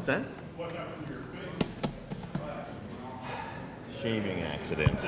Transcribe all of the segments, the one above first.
that? Shaving accident.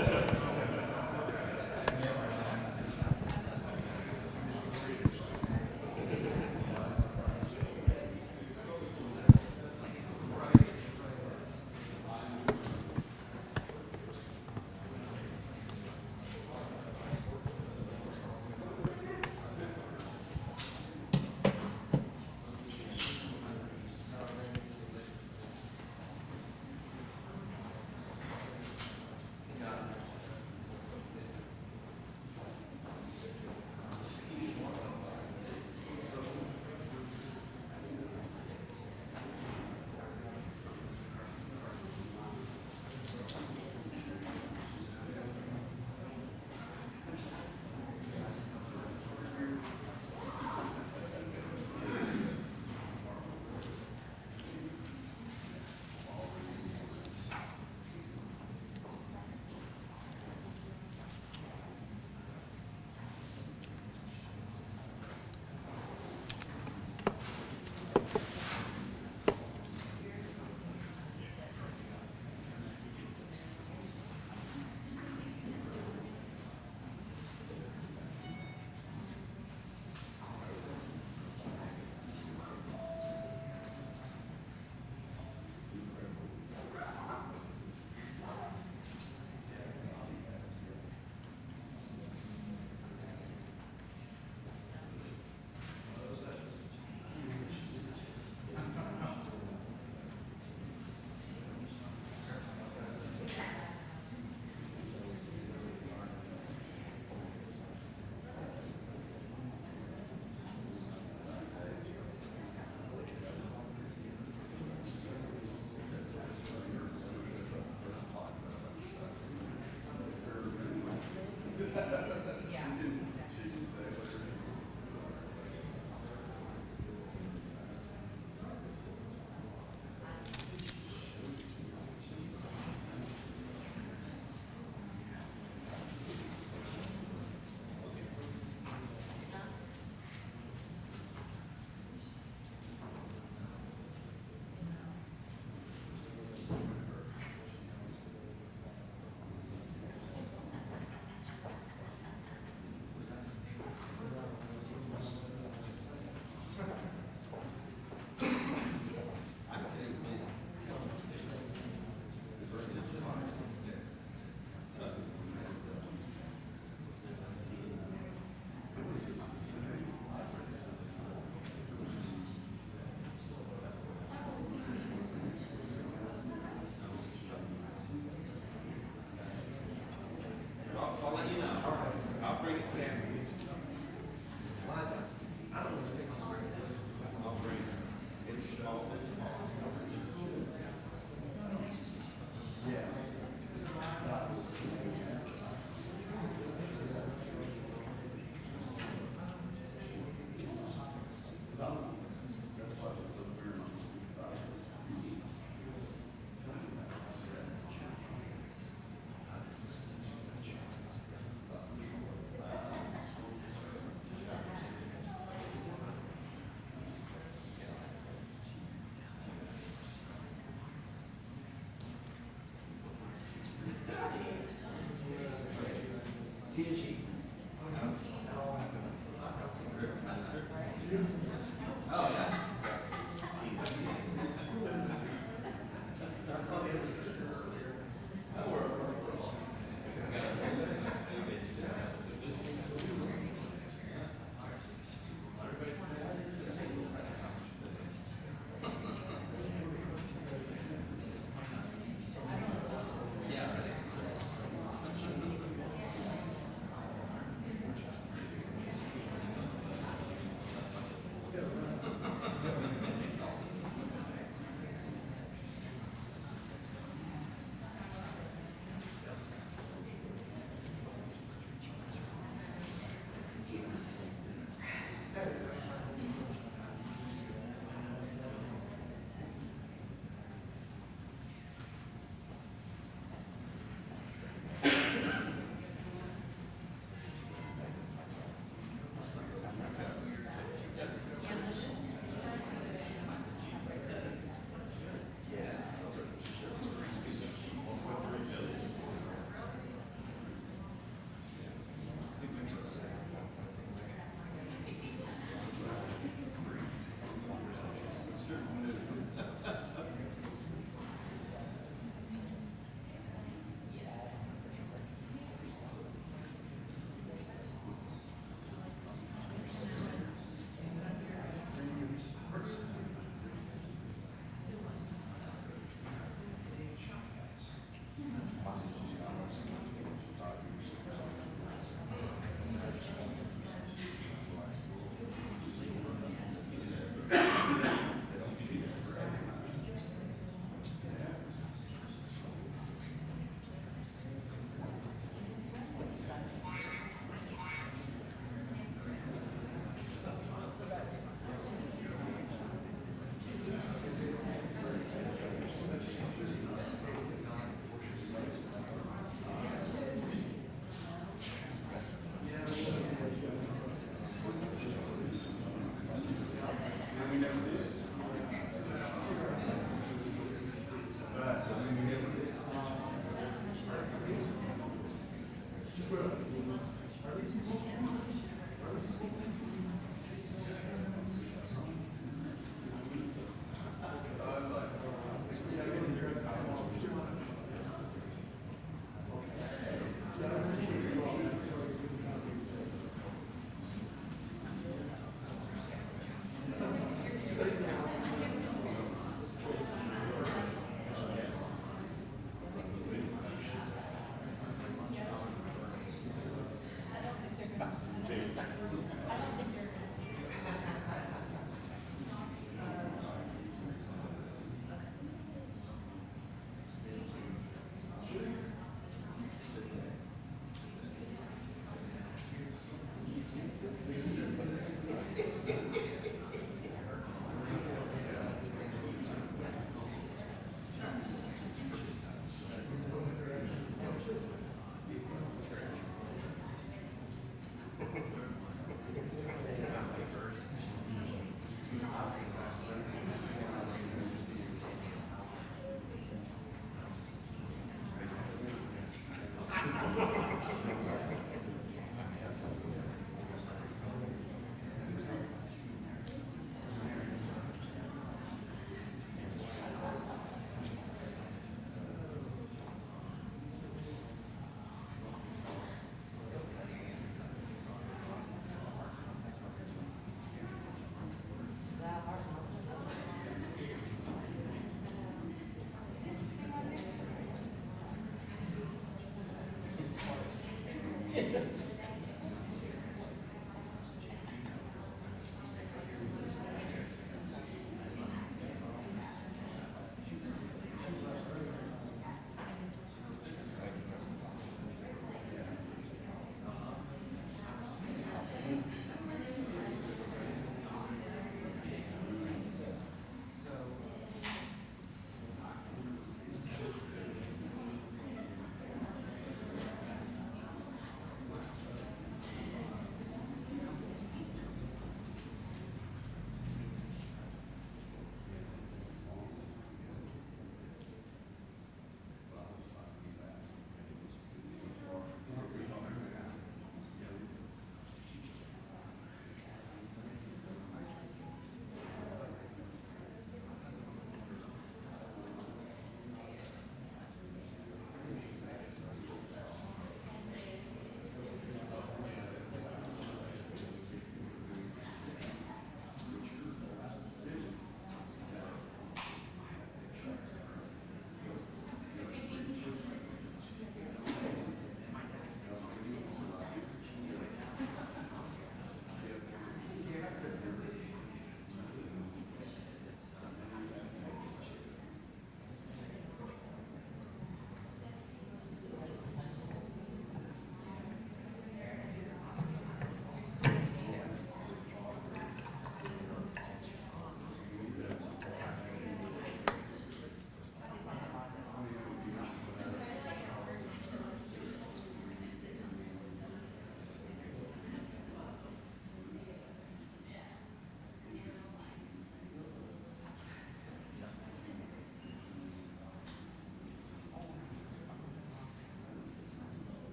It's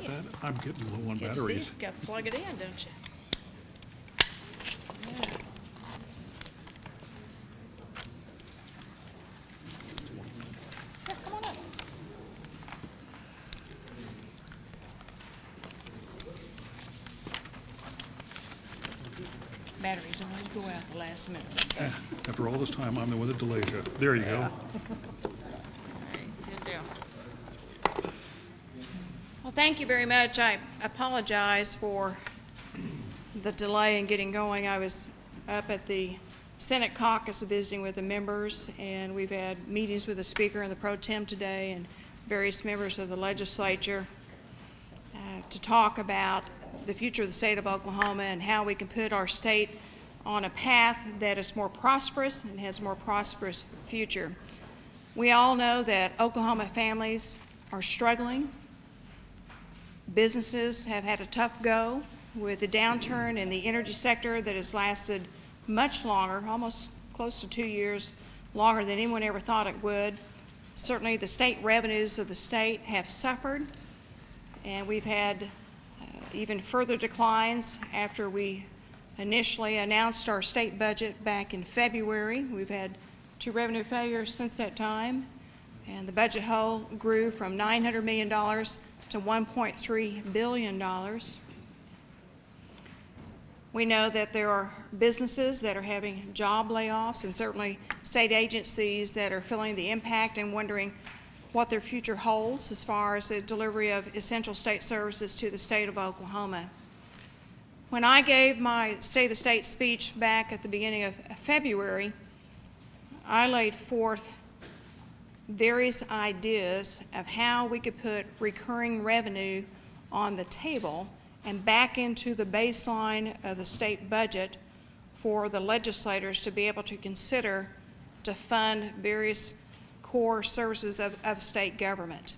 about that. I'm getting low on Good to see you. batteries. Got to plug it in, don't you? Yeah. Yeah, come on up. Batteries always go out the last minute. After all this time, I'm the one that delays you. There you go. All right, good deal. Well, thank you very much. I apologize for the delay in getting going. I was up at the Senate caucus visiting with the members, and we've had meetings with the Speaker and the Pro Tem today and various members of the legislature to talk about the future of the state of Oklahoma and how we can put our state on a path that is more prosperous and has a more prosperous future. We all know that Oklahoma families are struggling. Businesses have had a tough go with the downturn in the energy sector that has lasted much longer, almost close to 2 years, longer than anyone ever thought it would. Certainly the state revenues of the state have suffered, and we've had even further declines after we initially announced our state budget back in February. We've had 2 revenue failures since that time, and the budget hole grew from $900 million to $1.3 billion. We know that there are businesses that are having job layoffs, and certainly state agencies that are feeling the impact and wondering what their future holds as far as the delivery of essential state services to the state of Oklahoma. When I gave my State of the State speech back at the beginning of February, I laid forth various ideas of how we could put recurring revenue on the table and back into the baseline of the state budget for the legislators to be able to consider to fund various core services of state government.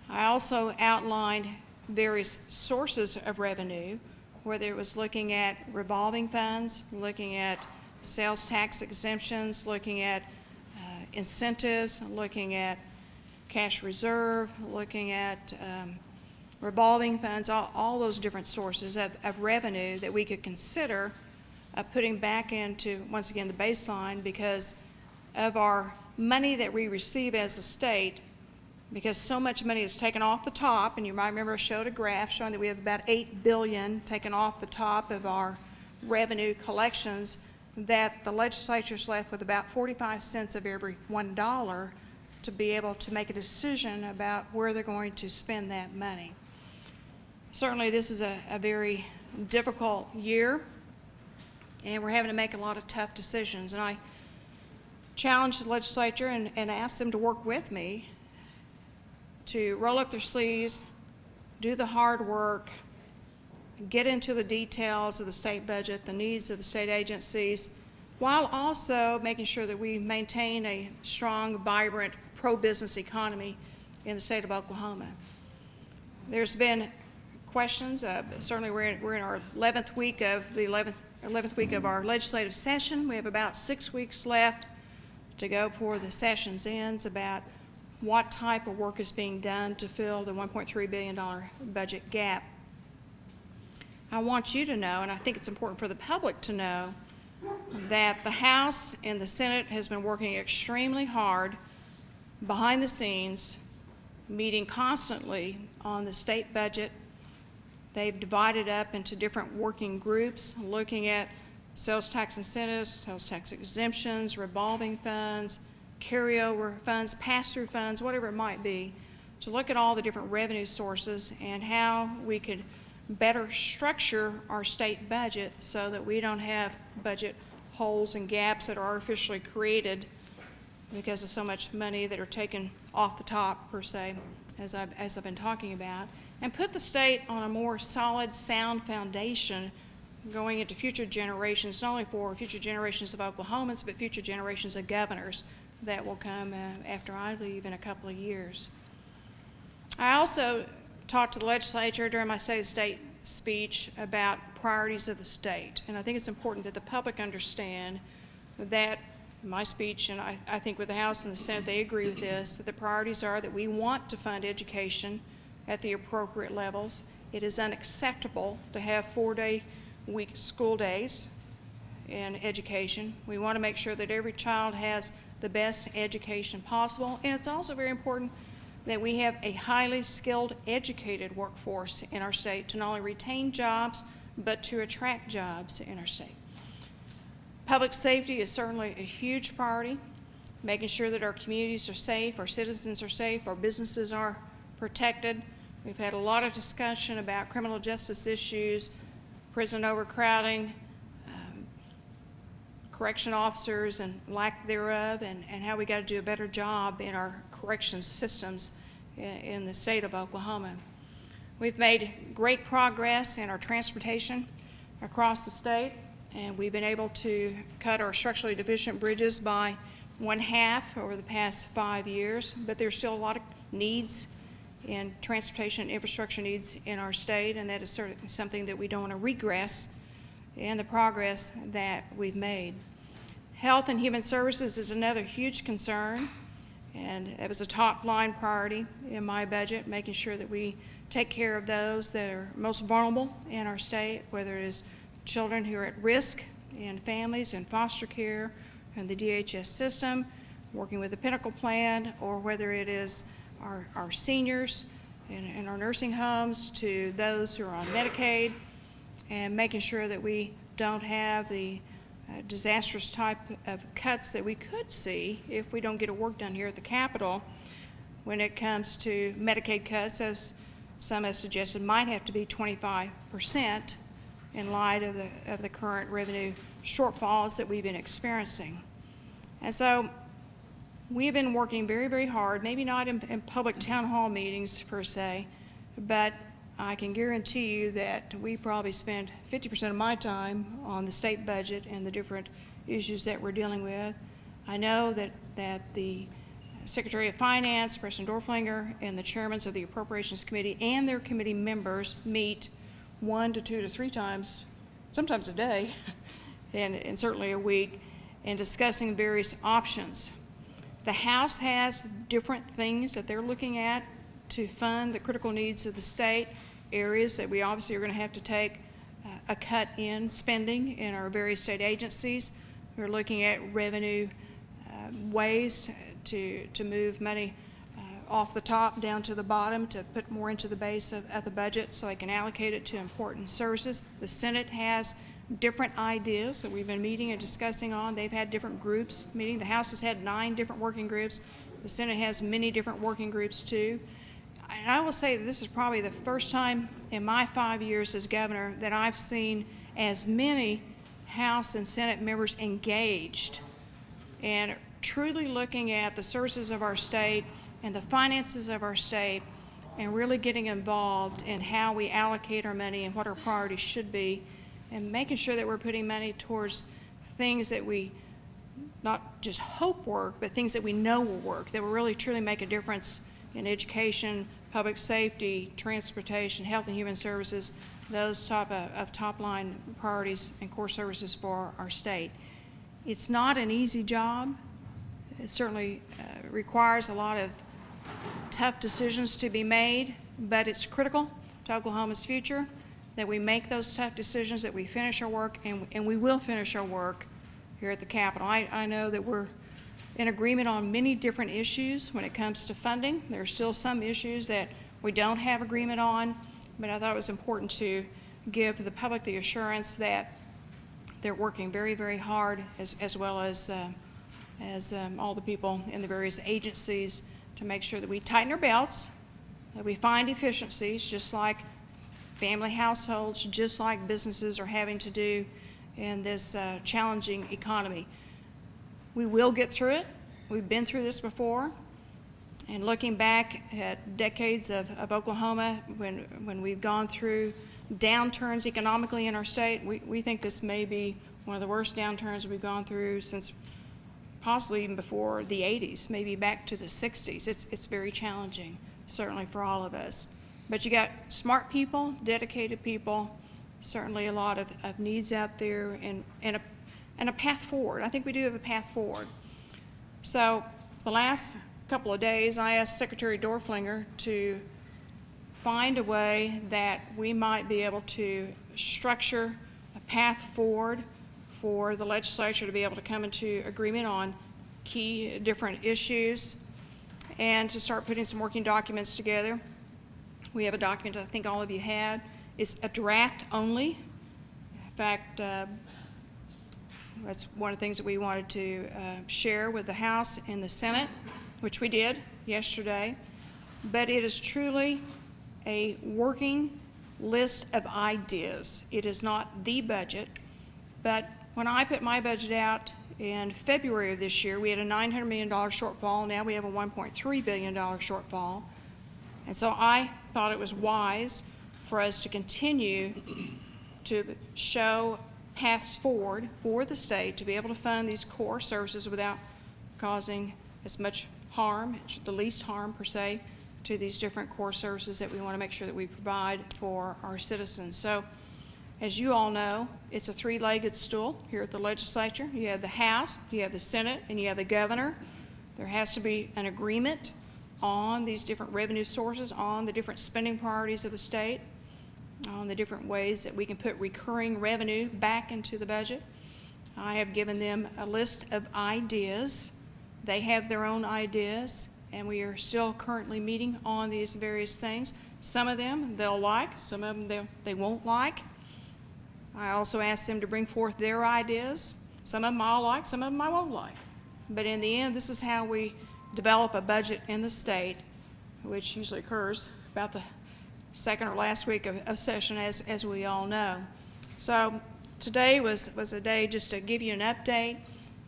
I also outlined various sources of revenue, whether it was looking at revolving funds, looking at sales tax exemptions, looking at incentives, looking at cash reserve, looking at revolving funds, all those different sources of revenue that we could consider putting back into, once again, the baseline because of our money that we receive as a state, because so much money is taken off the top, and you might remember I showed a graph showing that we have about $8 billion taken off the top of our revenue collections, that the legislature's left with about 45 cents of every $1 to be able to make a decision about where they're going to spend that money. Certainly this is a very difficult year, and we're having to make a lot of tough decisions, and I challenged the legislature and asked them to work with me to roll up their sleeves, do the hard work, get into the details of the state budget, the needs of the state agencies, while also making sure that we maintain a strong, vibrant, pro-business economy in the state of Oklahoma. There's been questions. Certainly we're in our 11th week of our legislative session. We have about 6 weeks left to go before the session's ends about what type of work is being done to fill the $1.3 billion budget gap. I want you to know, and I think it's important for the public to know, that the House and the Senate has been working extremely hard behind the scenes, meeting constantly on the state budget. They've divided up into different working groups, looking at sales tax incentives, sales tax exemptions, revolving funds, carryover funds, pass-through funds, whatever it might be, to look at all the different revenue sources and how we could better structure our state budget so that we don't have budget holes and gaps that are artificially created because of so much money that are taken off the top, per se, as I've been talking about, and put the state on a more solid, sound foundation going into future generations, not only for future generations of Oklahomans, but future generations of governors that will come after I leave in a couple of years. I also talked to the legislature during my State of the State speech about priorities of the state, and I think it's important that the public understand that in my speech, and I think with the House and the Senate they agree with this, that the priorities are that we want to fund education, at the appropriate levels. It is unacceptable to have 4-day-week school days in education. We want to make sure that every child has the best education possible, and it's also very important that we have a highly skilled, educated workforce in our state to not only retain jobs, but to attract jobs in our state. Public safety is certainly a huge priority, making sure that our communities are safe, our citizens are safe, our businesses are protected. We've had a lot of discussion about criminal justice issues, prison overcrowding, correction officers and lack thereof, and how we got to do a better job in our corrections systems in the state of Oklahoma. We've made great progress in our transportation across the state, and we've been able to cut our structurally deficient bridges by 1/2 over the past 5 years, but there's still a lot of needs in transportation and infrastructure needs in our state, and that is certainly something that we don't want to regress in the progress that we've made. Health and Human Services is another huge concern, and it was a top line priority in my budget, making sure that we take care of those that are most vulnerable in our state, whether it is children who are at risk and families in foster care and the DHS system, working with the Pinnacle Plan, or whether it is our seniors in our nursing homes to those who are on Medicaid, and making sure that we don't have the disastrous type of cuts that we could see if we don't get our work done here at the Capitol when it comes to Medicaid cuts, as some have suggested might have to be 25% in light of the current revenue shortfalls that we've been experiencing. And so we have been working very, very hard, maybe not in public town hall meetings per se, but I can guarantee you that we probably spend 50% of my time on the state budget and the different issues that we're dealing with. I know that the Secretary of Finance, President Dorflinger, and the chairmen of the Appropriations Committee and their committee members meet 1 to 2 to 3 times, sometimes a day, and certainly a week, in discussing various options. The House has different things that they're looking at to fund the critical needs of the state, areas that we obviously are going to have to take a cut in spending in our various state agencies. We're looking at revenue ways to move money off the top down to the bottom to put more into the base of the budget so I can allocate it to important services. The Senate has different ideas that we've been meeting and discussing on. They've had different groups meeting. The House has had 9 different working groups. The Senate has many different working groups too. And I will say that this is probably the first time in my 5 years as governor that I've seen as many House and Senate members engaged and truly looking at the services of our state and the finances of our state and really getting involved in how we allocate our money and what our priorities should be, and making sure that we're putting money towards things that we not just hope work, but things that we know will work, that will really truly make a difference in education, public safety, transportation, health and human services, those type of top-line priorities and core services for our state. It's not an easy job. It certainly requires a lot of tough decisions to be made, but it's critical to Oklahoma's future that we make those tough decisions, that we finish our work, and we will finish our work here at the Capitol. I know that we're in agreement on many different issues when it comes to funding. There are still some issues that we don't have agreement on, but I thought it was important to give the public the assurance that they're working very, very hard, as well as all the people in the various agencies, to make sure that we tighten our belts, that we find efficiencies, just like family households, just like businesses are having to do in this challenging economy. We will get through it. We've been through this before. And looking back at decades of Oklahoma, when we've gone through downturns economically in our state, we think this may be one of the worst downturns we've gone through since possibly even before the 80s, maybe back to the 60s. It's very challenging, certainly for all of us. But you got smart people, dedicated people, certainly a lot of needs out there, and a path forward. I think we do have a path forward. So the last couple of days, I asked Secretary Dorflinger to find a way that we might be able to structure a path forward for the legislature to be able to come into agreement on key different issues and to start putting some working documents together. We have a document I think all of you had. It's a draft only. In fact, that's one of the things that we wanted to share with the House and the Senate, which we did yesterday. But it is truly a working list of ideas. It is not the budget, but when I put my budget out in February of this year, we had a $900 million shortfall. Now we have a $1.3 billion shortfall. And so I thought it was wise for us to continue to show paths forward for the state to be able to fund these core services without causing as much harm, the least harm per se, to these different core services that we want to make sure that we provide for our citizens. So, as you all know, it's a three-legged stool here at the legislature. You have the House, you have the Senate, and you have the governor. There has to be an agreement on these different revenue sources, on the different spending priorities of the state, on the different ways that we can put recurring revenue back into the budget. I have given them a list of ideas. They have their own ideas, and we are still currently meeting on these various things. Some of them they'll like, some of them they won't like. I also asked them to bring forth their ideas. Some of them I'll like, some of them I won't like. But in the end, this is how we develop a budget in the state, which usually occurs about the second or last week of session, as we all know. So today was a day just to give you an update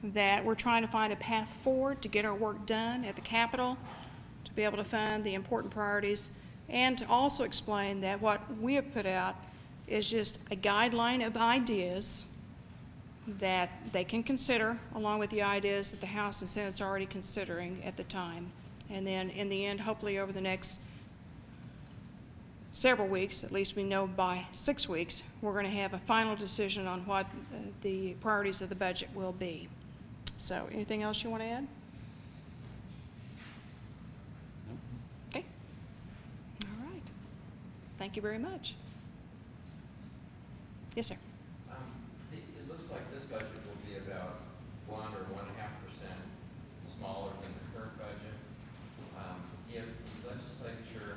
that we're trying to find a path forward to get our work done at the Capitol, to be able to fund the important priorities, and to also explain that what we have put out is just a guideline of ideas that they can consider, along with the ideas that the House and Senate's already considering at the time. And then in the end, hopefully over the next several weeks, at least we know by 6 weeks, we're going to have a final decision on what the priorities of the budget will be. So anything else you want to add? Okay. All right. Thank you very much. Yes, sir. It looks like this budget will be about 1 or 1.5% smaller than the current budget. If the legislature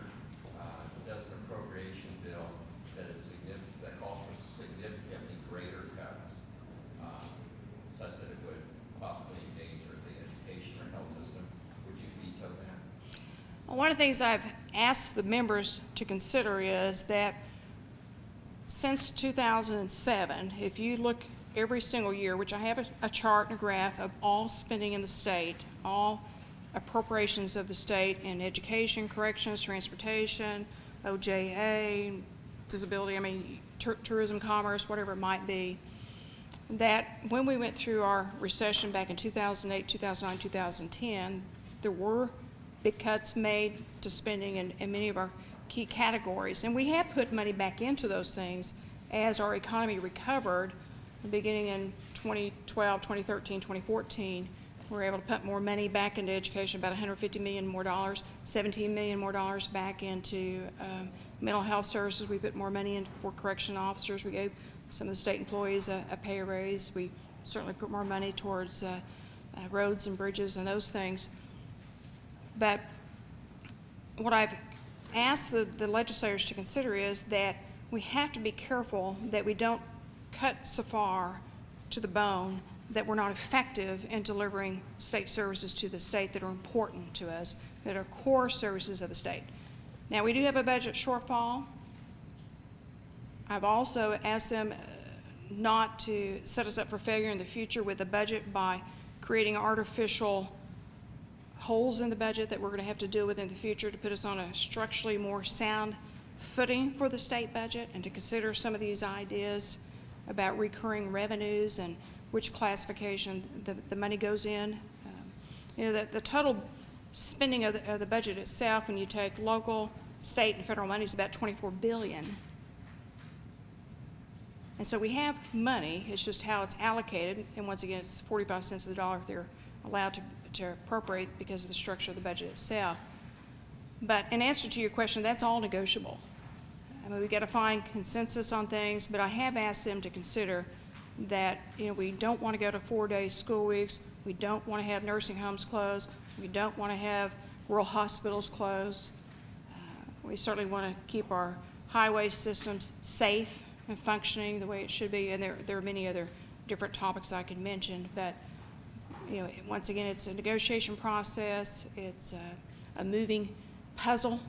does an appropriation bill that calls for significantly greater cuts, such that it would possibly endanger the education or health system, would you veto that? Well, one of the things I've asked the members to consider is that since 2007, if you look every single year, which I have a chart and a graph of all spending in the state, all appropriations of the state in education, corrections, transportation, OJA, disability, tourism, commerce, whatever it might be, that when we went through our recession back in 2008, 2009, 2010, there were big cuts made to spending in many of our key categories. And we have put money back into those things as our economy recovered, beginning in 2012, 2013, 2014. We were able to put more money back into education, about $150 million more dollars, $17 million more dollars back into mental health services. We put more money in for correction officers. We gave some of the state employees a pay raise. We certainly put more money towards roads and bridges and those things. But what I've asked the legislators to consider is that we have to be careful that we don't cut so far to the bone that we're not effective in delivering state services to the state that are important to us, that are core services of the state. Now, we do have a budget shortfall. I've also asked them not to set us up for failure in the future with the budget by creating artificial holes in the budget that we're going to have to deal with in the future to put us on a structurally more sound footing for the state budget, and to consider some of these ideas about recurring revenues and which classification the money goes in. The total spending of the budget itself, when you take local, state, and federal money, is about $24 billion. And so we have money, it's just how it's allocated, and once again, it's 45 cents of the dollar if they're allowed to appropriate because of the structure of the budget itself. But in answer to your question, that's all negotiable. I mean, we've got to find consensus on things, but I have asked them to consider that, we don't want to go to 4-day school weeks. We don't want to have nursing homes closed. We don't want to have rural hospitals closed. We certainly want to keep our highway systems safe and functioning the way it should be. And there are many other different topics I could mention, but, once again, it's a negotiation process. It's a moving puzzle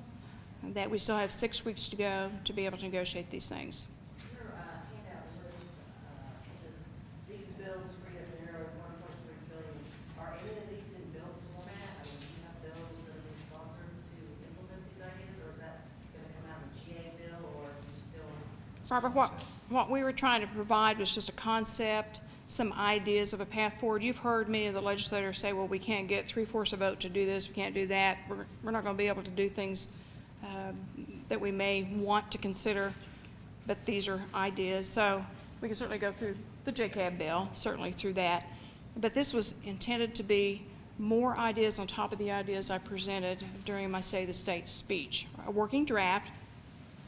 that we still have 6 weeks to go to be able to negotiate these things. Your handout lists, it says, these bills free up narrow 1.3 billion. Are any of these in bill format? I mean, do you have bills that are being sponsored to implement these ideas, or is that going to come out of a GA bill, or do you still? Barbara, what we were trying to provide was just a concept, some ideas of a path forward. You've heard many of the legislators say, well, we can't get 3/4 a vote to do this, we can't do that. We're not going to be able to do things that we may want to consider, but these are ideas. So we can certainly go through the JCAB bill, certainly through that. But this was intended to be more ideas on top of the ideas I presented during my Say the State speech. A working draft,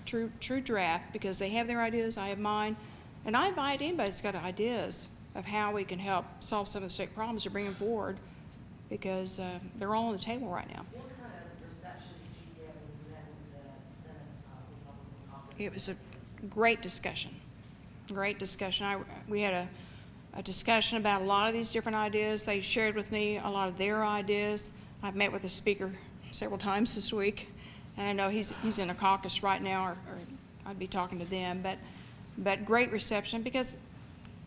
true draft, because they have their ideas, I have mine. And I invite anybody that's got ideas of how we can help solve some of the state problems to bring them forward, because they're all on the table right now. What kind of reception did you get when you met with the Senate Republican caucus? It was a great discussion. We had a discussion about a lot of these different ideas. They shared with me a lot of their ideas. I've met with the speaker several times this week, and I know he's in a caucus right now, or I'd be talking to them. But great reception, because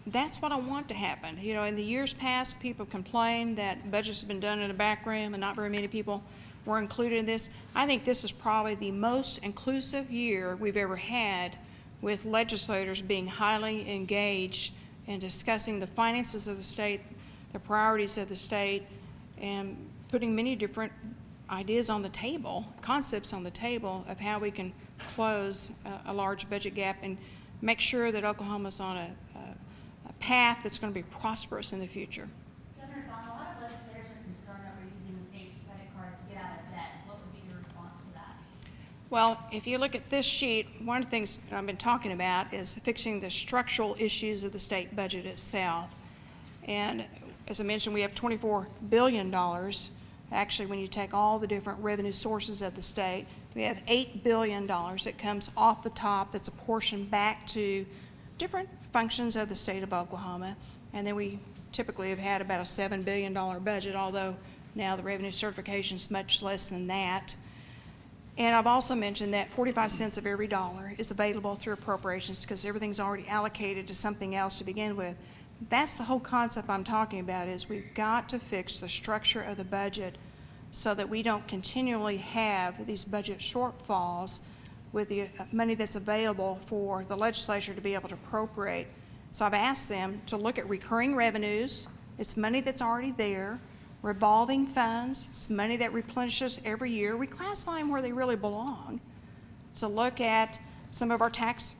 that's what I want to happen. In the years past, people complained that budgets have been done in a back room and not very many people were included in this. I think this is probably the most inclusive year we've ever had, with legislators being highly engaged in discussing the finances of the state, the priorities of the state, and putting many different ideas on the table, concepts on the table of how we can close a large budget gap and make sure that Oklahoma's on a path that's going to be prosperous in the future. Governor Fallin, a lot of legislators are concerned that we're using the state's credit card to get out of debt. What would be your response to that? Well, if you look at this sheet, one of the things I've been talking about is fixing the structural issues of the state budget itself. And as I mentioned, we have $24 billion. Actually, when you take all the different revenue sources of the state, we have $8 billion that comes off the top that's apportioned back to different functions of the state of Oklahoma. And then we typically have had about a $7 billion budget, although now the revenue certification is much less than that. And I've also mentioned that 45 cents of every dollar is available through appropriations, because everything's already allocated to something else to begin with. That's the whole concept I'm talking about, is we've got to fix the structure of the budget so that we don't continually have these budget shortfalls with the money that's available for the legislature to be able to appropriate. So I've asked them to look at recurring revenues. It's money that's already there. Revolving funds, it's money that replenishes every year. We classify them where they really belong. So look at some of our tax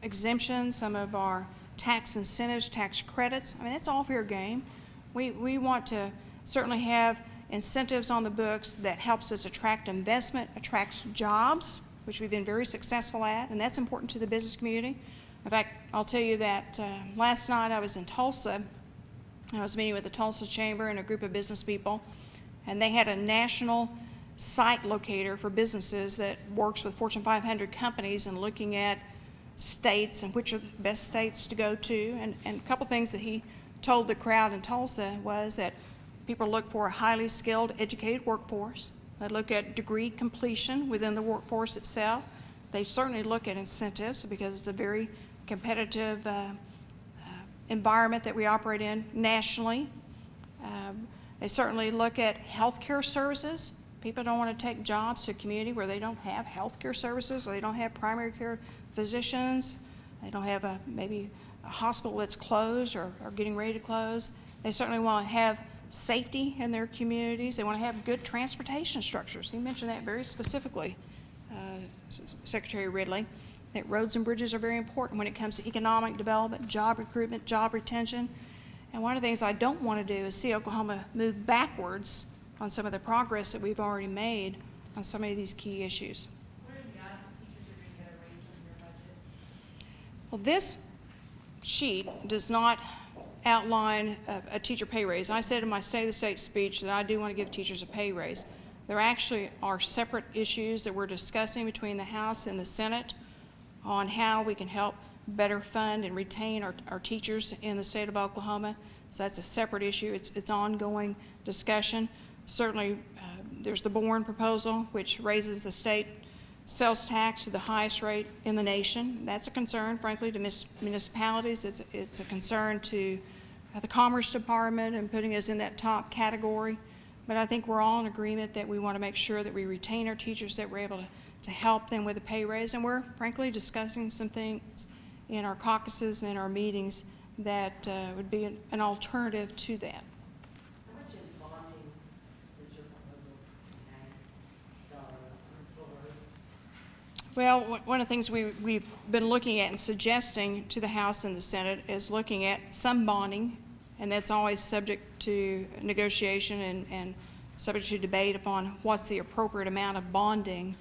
exemptions, some of our tax incentives, tax credits. I mean, that's all fair game. We want to certainly have incentives on the books that helps us attract investment, attracts jobs, which we've been very successful at, and that's important to the business community. In fact, I'll tell you that last night I was in Tulsa. I was meeting with the Tulsa Chamber and a group of business people, and they had a national site locator for businesses that works with Fortune 500 companies and looking at states and which are the best states to go to. And a couple things that he told the crowd in Tulsa was that people look for a highly skilled, educated workforce. They look at degree completion within the workforce itself. They certainly look at incentives, because it's a very competitive environment that we operate in nationally. They certainly look at healthcare services. People don't want to take jobs to a community where they don't have healthcare services, or they don't have primary care physicians. They don't have maybe a hospital that's closed or getting ready to close. They certainly want to have safety in their communities. They want to have good transportation structures. He mentioned that very specifically, Secretary Ridley, that roads and bridges are very important when it comes to economic development, job recruitment, job retention. And one of the things I don't want to do is see Oklahoma move backwards on some of the progress that we've already made on so many of these key issues. What are the odds that teachers are gonna get a raise on your budget? Well, this sheet does not outline a teacher pay raise. I said in my State of the State speech that I do want to give teachers a pay raise. There actually are separate issues that we're discussing between the House and the Senate on how we can help better fund and retain our teachers in the state of Oklahoma. So that's a separate issue. It's ongoing discussion. Certainly, there's the Bourne proposal, which raises the state sales tax to the highest rate in the nation. That's a concern, frankly, to municipalities. It's a concern to the Commerce Department and putting us in that top category. But I think we're all in agreement that we want to make sure that we retain our teachers, that we're able to help them with a pay raise. And we're, frankly, discussing some things in our caucuses and our meetings that would be an alternative to that. How much in bonding does your proposal contain, municipal roads? Well, one of the things we've been looking at and suggesting to the House and the Senate is looking at some bonding, and that's always subject to negotiation and subject to debate upon what's the appropriate amount of bonding.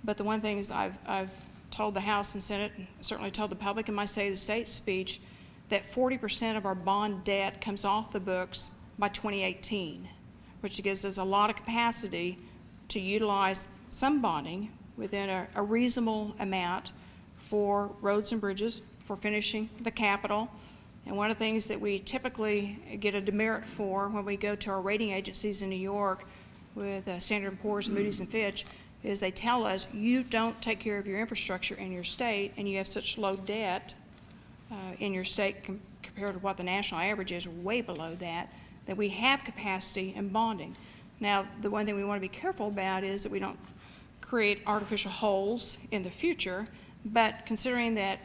But the one thing is I've told the House and Senate, and certainly told the public in my State of the State speech, that 40% of our bond debt comes off the books by 2018, which gives us a lot of capacity to utilize some bonding within a reasonable amount for roads and bridges, for finishing the Capitol. And one of the things that we typically get a demerit for when we go to our rating agencies in New York with Standard & Poor's, Moody's, and Fitch is they tell us, you don't take care of your infrastructure in your state and you have such low debt in your state compared to what the national average is, way below that we have capacity in bonding. Now, the one thing we want to be careful about is that we don't create artificial holes in the future, but considering that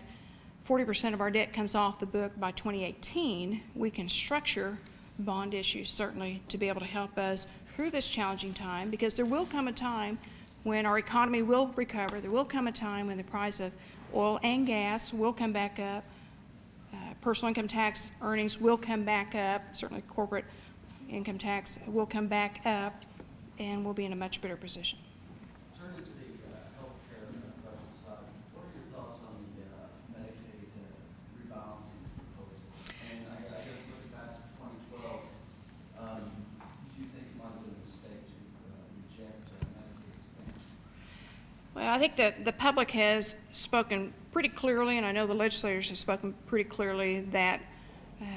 40% of our debt comes off the book by 2018, we can structure bond issues certainly to be able to help us through this challenging time, because there will come a time when our economy will recover. There will come a time when the price of oil and gas will come back up. Personal income tax earnings will come back up. Certainly corporate income tax will come back up, and we'll be in a much better position. Turning to the healthcare budget side, what are your thoughts on the Medicaid rebalancing proposal? And I guess looking back to 2012, do you think it might have been a mistake to reject Medicaid expansion? Well, I think the public has spoken pretty clearly, and I know the legislators have spoken pretty clearly, that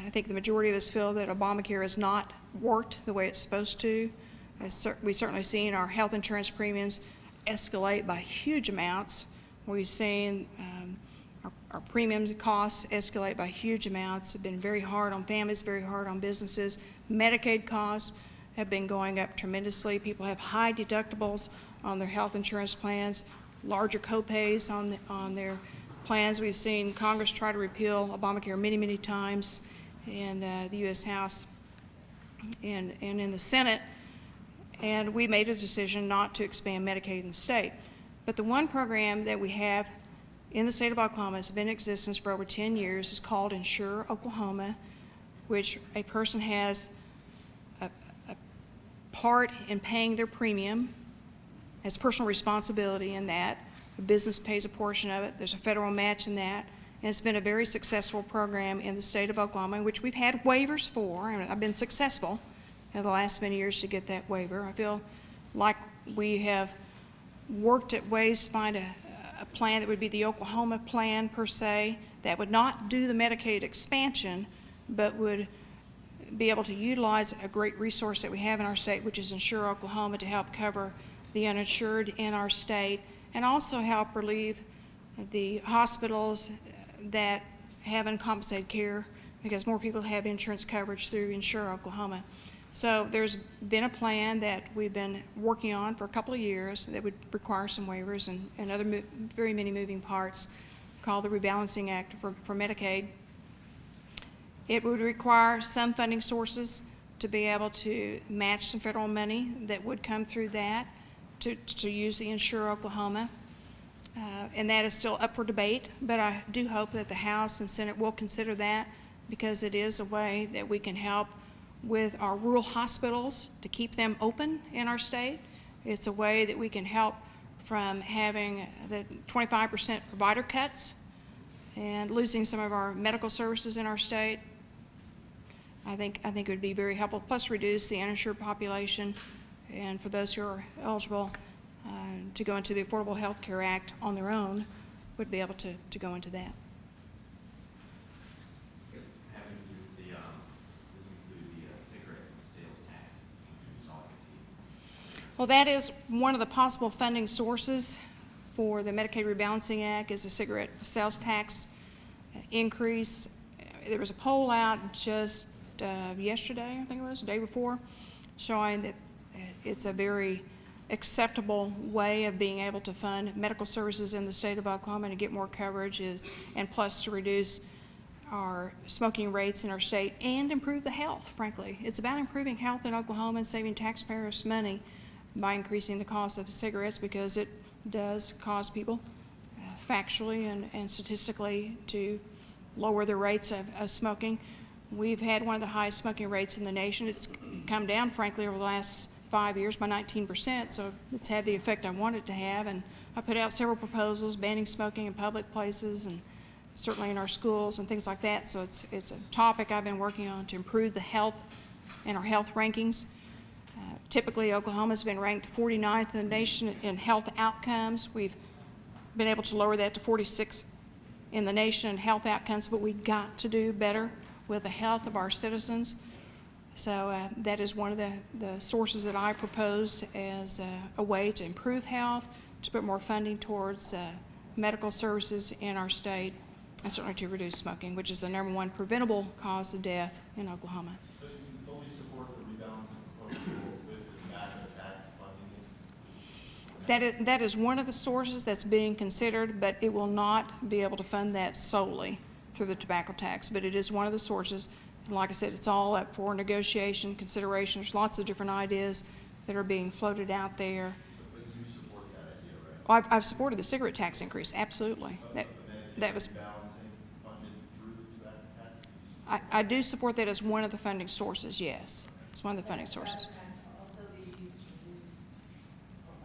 I think the majority of us feel that Obamacare has not worked the way it's supposed to. We've certainly seen our health insurance premiums escalate by huge amounts. We've seen our premiums and costs escalate by huge amounts. It's been very hard on families, very hard on businesses. Medicaid costs have been going up tremendously. People have high deductibles on their health insurance plans, larger copays on their plans. We've seen Congress try to repeal Obamacare many, many times in the U.S. House and in the Senate, and we made a decision not to expand Medicaid in the state. But the one program that we have in the state of Oklahoma has been in existence for over 10 years is called Insure Oklahoma, which a person has a part in paying their premium, has personal responsibility in that. The business pays a portion of it. There's a federal match in that. And it's been a very successful program in the state of Oklahoma, which we've had waivers for, and I've been successful in the last many years to get that waiver. I feel like we have worked at ways to find a plan that would be the Oklahoma plan per se, that would not do the Medicaid expansion, but would be able to utilize a great resource that we have in our state, which is Insure Oklahoma, to help cover the uninsured in our state, and also help relieve the hospitals that have uncompensated care, because more people have insurance coverage through Insure Oklahoma. So there's been a plan that we've been working on for a couple of years that would require some waivers and other very many moving parts, called the Rebalancing Act for Medicaid. It would require some funding sources to be able to match some federal money that would come through that to use the Insure Oklahoma. And that is still up for debate, but I do hope that the House and Senate will consider that, because it is a way that we can help with our rural hospitals to keep them open in our state, It's a way that we can help from having the 25% provider cuts and losing some of our medical services in our state. I think it would be very helpful, plus reduce the uninsured population, and for those who are eligible to go into the Affordable Health Care Act on their own, would be able to go into that. Yes, having to do with the, does include the cigarette sales tax increase all Well, that is one of the possible funding sources for the Medicaid Rebalancing Act, is a cigarette sales tax increase. There was a poll out just yesterday, I think it was, the day before, showing that it's a very acceptable way of being able to fund medical services in the state of Oklahoma and to get more coverage, and plus to reduce our smoking rates in our state and improve the health, frankly. It's about improving health in Oklahoma and saving taxpayers money by increasing the cost of cigarettes, because it does cause people factually and statistically to lower the rates of smoking. We've had one of the highest smoking rates in the nation. It's come down, frankly, over the last 5 years by 19%, so it's had the effect I want it to have. And I put out several proposals banning smoking in public places and certainly in our schools and things like that. So it's a topic I've been working on to improve the health in our health rankings. Typically, Oklahoma's been ranked 49th in the nation in health outcomes. We've been able to lower that to 46th in the nation in health outcomes, but we've got to do better with the health of our citizens. So that is one of the sources that I proposed as a way to improve health, to put more funding towards medical services in our state, and certainly to reduce smoking, which is the #1 preventable cause of death in Oklahoma. So you fully support the rebalancing proposal with the tobacco tax funding? That is one of the sources that's being considered, but it will not be able to fund that solely through the tobacco tax, but it is one of the sources. And like I said, it's all up for negotiation, consideration. There's lots of different ideas that are being floated out there. But you support that idea, right? I've supported the cigarette tax increase, absolutely. That was, Balancing funded through the tobacco tax? I do support that as one of the funding sources, yes. It's one of the funding sources. That can also be used to reduce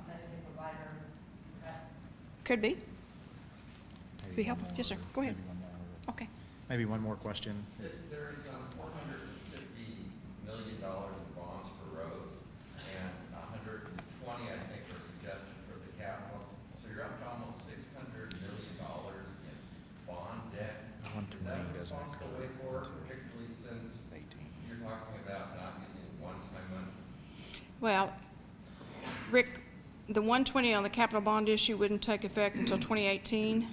Medicaid provider cuts. Could be. Be helpful. Yes, sir. Go ahead. Maybe one more. Okay. Maybe one more question. There's $450 million in bonds for roads, and 120, I think, are suggested for the capital. So you're up to almost $600 million in bond debt. Is that a 120 doesn't responsible cover way forward, particularly since 18. you're talking about not using one-time money? Well, Rick, the 120 on the capital bond issue wouldn't take effect until 2018.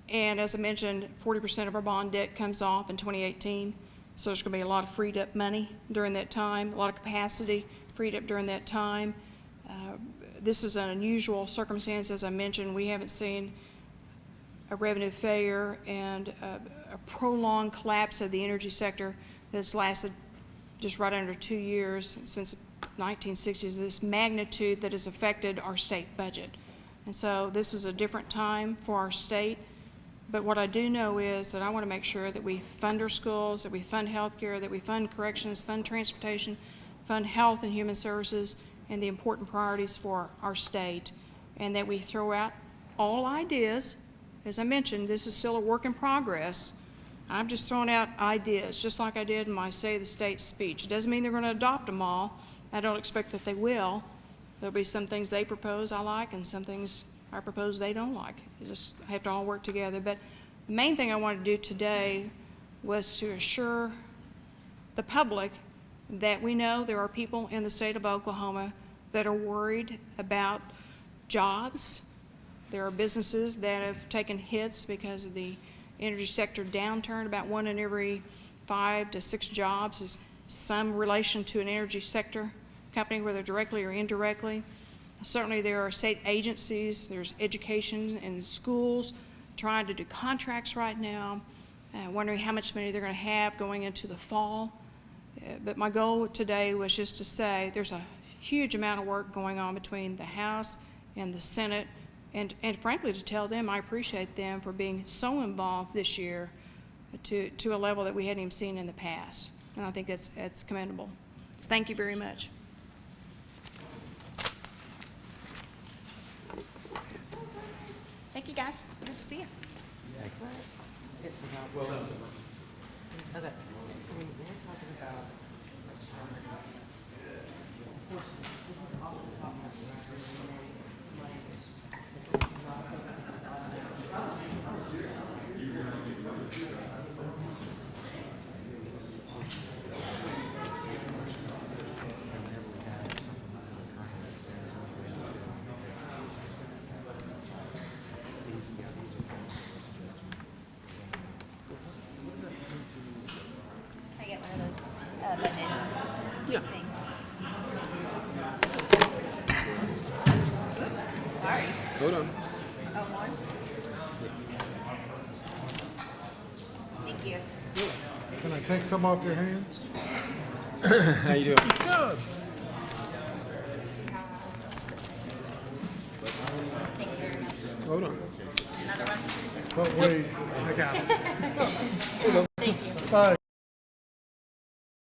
And as I mentioned, 40% of our bond debt comes off in 2018. So there's going to be a lot of freed up money during that time, a lot of capacity freed up during that time. This is an unusual circumstance. As I mentioned, we haven't seen a revenue failure and a prolonged collapse of the energy sector that's lasted just right under 2 years, since the 1960s, this magnitude that has affected our state budget. And so this is a different time for our state. But what I do know is that I want to make sure that we fund our schools, that we fund health care, that we fund corrections, fund transportation, fund health and human services, and the important priorities for our state, and that we throw out all ideas. As I mentioned, this is still a work in progress. I'm just throwing out ideas, just like I did in my Say the State speech. It doesn't mean they're going to adopt them all. I don't expect that they will. There'll be some things they propose I like, and some things I propose they don't like. You just have to all work together. But the main thing I wanted to do today was to assure the public that we know there are people in the state of Oklahoma that are worried about jobs. There are businesses that have taken hits because of the energy sector downturn. About 1 in every 5 to 6 jobs is some relation to an energy sector company, whether directly or indirectly. Certainly there are state agencies, there's education and schools trying to do contracts right now, wondering how much money they're going to have going into the fall. But my goal today was just to say there's a huge amount of work going on between the House and the Senate, and frankly to tell them I appreciate them for being so involved this year to a level that we hadn't even seen in the past. And I think that's commendable. So thank you very much. you, guys. Good to see you. It's about. Well done. Okay. I mean, we're talking about. Portions. This is all we're talking about. I get one of those, budget things. Sorry. Hold on. Oh, one? Thank you. Can I take some off your hands? How you doing? Good. Thank you very much. Hold on. Another one? But wait, I got it. Thank you. Bye.